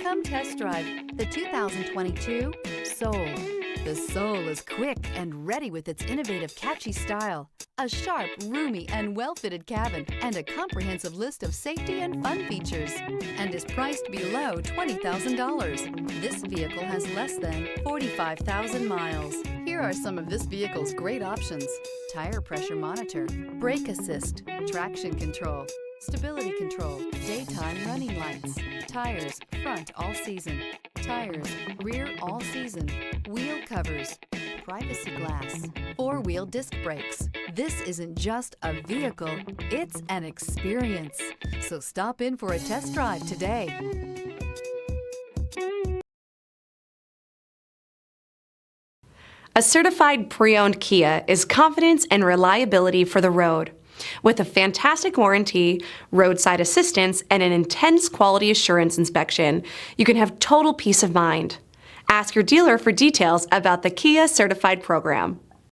Come test drive the 2022 Soul. The Soul is quick and ready with its innovative, catchy style, a sharp, roomy, and well-fitted cabin, and a comprehensive list of safety and fun features, and is priced below $20,000. This vehicle has less than 45,000 miles. Here are some of this vehicle's great options: tire pressure monitor, brake assist, traction control, stability control, daytime running lights, tires front all season, tires rear all season, wheel covers, privacy glass, four-wheel disc brakes. This isn't just a vehicle, it's an experience. So stop in for a test drive today. A certified pre-owned Kia is confidence and reliability for the road. With a fantastic warranty, roadside assistance, and an intense quality assurance inspection, you can have total peace of mind. Ask your dealer for details about the Kia Certified program.